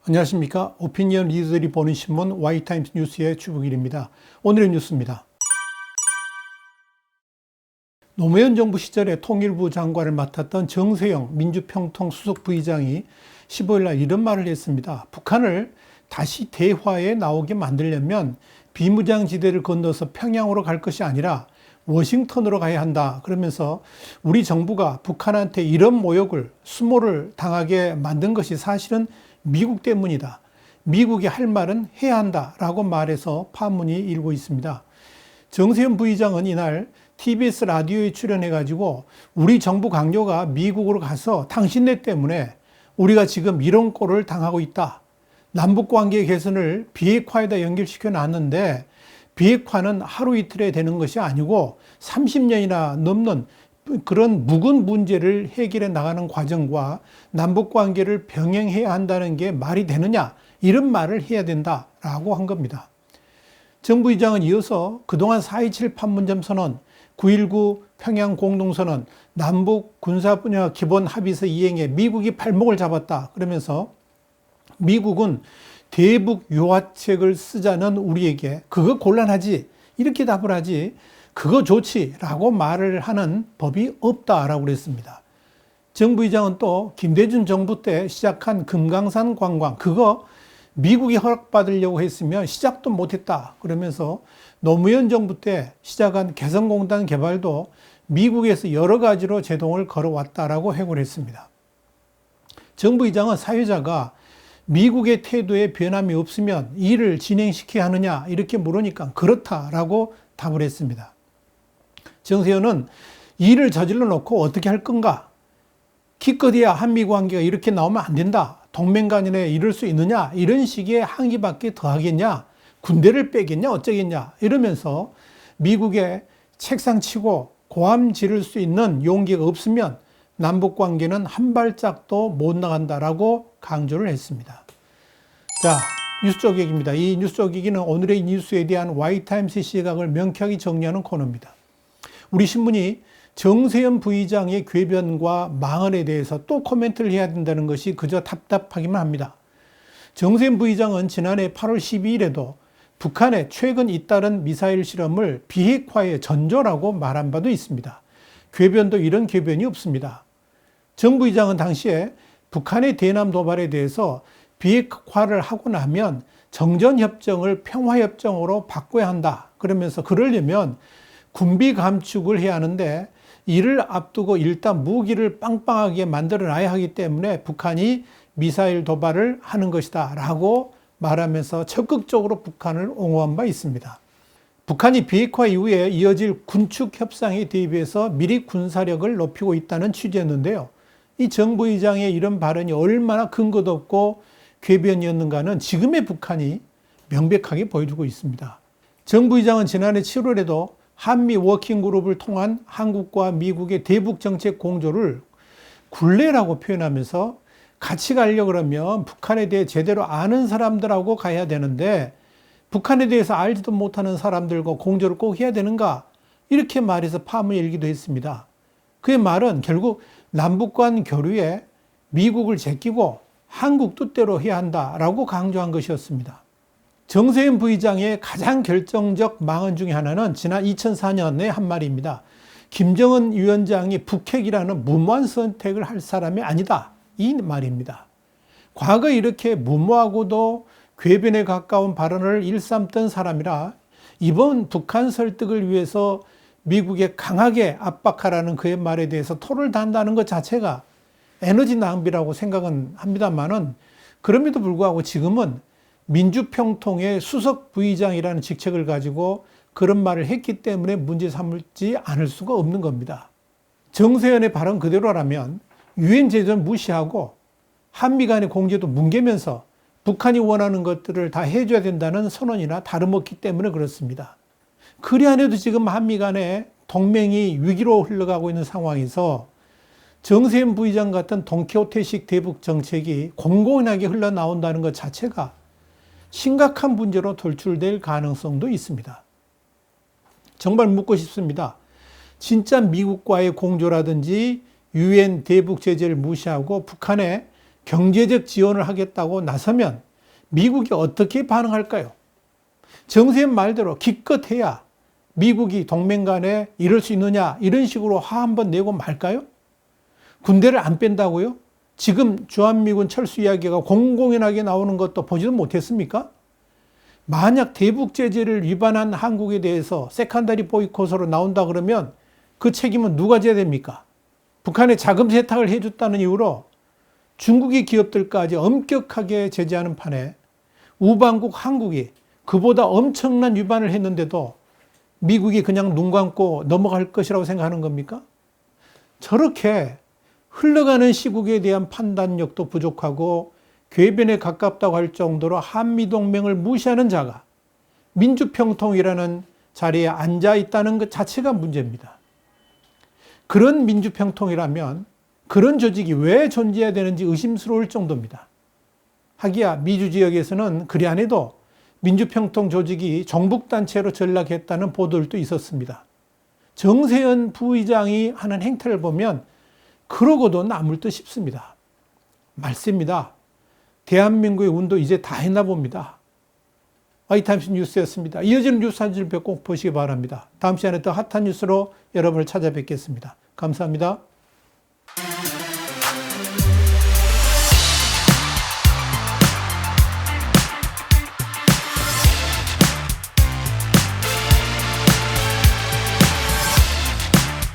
안녕하십니까. 오피니언 리더들이 보는 신문 Y타임스 뉴스의 주북일입니다. 오늘의 뉴스입니다. 노무현 정부 시절에 통일부 장관을 맡았던 정세영 민주평통 수석 부의장이 15일 날 이런 말을 했습니다. 북한을 다시 대화에 나오게 만들려면 비무장지대를 건너서 평양으로 갈 것이 아니라 워싱턴으로 가야 한다. 그러면서 우리 정부가 북한한테 이런 모욕을, 수모를 당하게 만든 것이 사실은 미국 때문이다. 미국이 할 말은 해야 한다라고 말해서 파문이 일고 있습니다. 정세현 부의장은 이날 TBS 라디오에 출연해가지고 우리 정부 강요가 미국으로 가서 당신네 때문에 우리가 지금 이런 꼴을 당하고 있다. 남북관계 개선을 비핵화에다 연결시켜 놨는데 비핵화는 하루 이틀에 되는 것이 아니고 30년이나 넘는 그런 묵은 문제를 해결해 나가는 과정과 남북관계를 병행해야 한다는 게 말이 되느냐, 이런 말을 해야 된다라고 한 겁니다. 정 부의장은 이어서 그동안 4.27 판문점 선언, 9.19 평양 공동선언, 남북 군사 분야 기본 합의서 이행에 미국이 발목을 잡았다. 그러면서 미국은 대북 유화책을 쓰자는 우리에게 그거 곤란하지, 이렇게 답을 하지 그거 좋지라고 말을 하는 법이 없다라고 그랬습니다. 정 부의장은 또 김대중 정부 때 시작한 금강산 관광, 그거 미국이 허락받으려고 했으면 시작도 못했다. 그러면서 노무현 정부 때 시작한 개성공단 개발도 미국에서 여러 가지로 제동을 걸어왔다라고 해고를 했습니다. 정 부의장은 사회자가 미국의 태도에 변함이 없으면 일을 진행시켜야 하느냐 이렇게 물으니까 그렇다라고 답을 했습니다. 정세현은 일을 저질러 놓고 어떻게 할 건가? 기껏해야 한미 관계가 이렇게 나오면 안 된다. 동맹 간에 이럴 수 있느냐? 이런 식의 항의밖에 더 하겠냐? 군대를 빼겠냐? 어쩌겠냐? 이러면서 미국에 책상 치고 고함 지를 수 있는 용기가 없으면 남북 관계는 한 발짝도 못 나간다라고 강조를 했습니다. 자, 뉴스 쪼개기입니다. 이 뉴스 쪼개기는 오늘의 뉴스에 대한 Y타임스의 시각을 명쾌하게 정리하는 코너입니다. 우리 신문이 정세현 부의장의 궤변과 망언에 대해서 또 코멘트를 해야 된다는 것이 그저 답답하기만 합니다. 정세현 부의장은 지난해 8월 12일에도 북한의 최근 잇따른 미사일 실험을 비핵화의 전조라고 말한 바도 있습니다. 궤변도 이런 궤변이 없습니다. 정 부의장은 당시에 북한의 대남 도발에 대해서 비핵화를 하고 나면 정전협정을 평화협정으로 바꿔야 한다. 그러면서 그러려면 군비 감축을 해야 하는데 이를 앞두고 일단 무기를 빵빵하게 만들어 놔야 하기 때문에 북한이 미사일 도발을 하는 것이다 라고 말하면서 적극적으로 북한을 옹호한 바 있습니다. 북한이 비핵화 이후에 이어질 군축 협상에 대비해서 미리 군사력을 높이고 있다는 취지였는데요. 이 정 부의장의 이런 발언이 얼마나 근거도 없고 궤변이었는가는 지금의 북한이 명백하게 보여주고 있습니다. 정 부의장은 지난해 7월에도 한미 워킹그룹을 통한 한국과 미국의 대북 정책 공조를 굴레라고 표현하면서 같이 가려고 그러면 북한에 대해 제대로 아는 사람들하고 가야 되는데 북한에 대해서 알지도 못하는 사람들과 공조를 꼭 해야 되는가? 이렇게 말해서 파문이 일기도 했습니다. 그의 말은 결국 남북 간 교류에 미국을 제끼고 한국 뜻대로 해야 한다라고 강조한 것이었습니다. 정세현 부의장의 가장 결정적 망언 중에 하나는 지난 2004년에 한 말입니다. 김정은 위원장이 북핵이라는 무모한 선택을 할 사람이 아니다. 이 말입니다. 과거 이렇게 무모하고도 궤변에 가까운 발언을 일삼던 사람이라 이번 북한 설득을 위해서 미국에 강하게 압박하라는 그의 말에 대해서 토를 단다는 것 자체가 에너지 낭비라고 생각은 합니다만은 그럼에도 불구하고 지금은 민주평통의 수석 부의장이라는 직책을 가지고 그런 말을 했기 때문에 문제 삼지 않을 수가 없는 겁니다. 정세현의 발언 그대로라면 유엔 제재를 무시하고 한미 간의 공조도 뭉개면서 북한이 원하는 것들을 다 해줘야 된다는 선언이나 다름없기 때문에 그렇습니다. 그리 안 해도 지금 한미 간의 동맹이 위기로 흘러가고 있는 상황에서 정세현 부의장 같은 돈키호테식 대북 정책이 공공연하게 흘러나온다는 것 자체가 심각한 문제로 돌출될 가능성도 있습니다. 정말 묻고 싶습니다. 진짜 미국과의 공조라든지 유엔 대북 제재를 무시하고 북한에 경제적 지원을 하겠다고 나서면 미국이 어떻게 반응할까요? 정세현 말대로 기껏해야 미국이 동맹 간에 이럴 수 있느냐 이런 식으로 화 한번 내고 말까요? 군대를 안 뺀다고요? 지금 주한미군 철수 이야기가 공공연하게 나오는 것도 보지도 못했습니까? 만약 대북 제재를 위반한 한국에 대해서 세컨더리 보이콧으로 나온다 그러면 그 책임은 누가 져야 됩니까? 북한에 자금 세탁을 해줬다는 이유로 중국의 기업들까지 엄격하게 제재하는 판에 우방국 한국이 그보다 엄청난 위반을 했는데도 미국이 그냥 눈 감고 넘어갈 것이라고 생각하는 겁니까? 저렇게 흘러가는 시국에 대한 판단력도 부족하고 궤변에 가깝다고 할 정도로 한미동맹을 무시하는 자가 민주평통이라는 자리에 앉아 있다는 것 자체가 문제입니다. 그런 민주평통이라면 그런 조직이 왜 존재해야 되는지 의심스러울 정도입니다. 하기야 미주 지역에서는 그리 안 해도 민주평통 조직이 종북단체로 전락했다는 보도들도 있었습니다. 정세현 부의장이 하는 행태를 보면 그러고도 남을 듯 싶습니다. 말씀입니다. 대한민국의 운도 이제 다 했나 봅니다. YTimes 뉴스였습니다. 이어지는 뉴스 한 줄 꼭 보시기 바랍니다. 다음 시간에 더 핫한 뉴스로 여러분을 찾아뵙겠습니다. 감사합니다.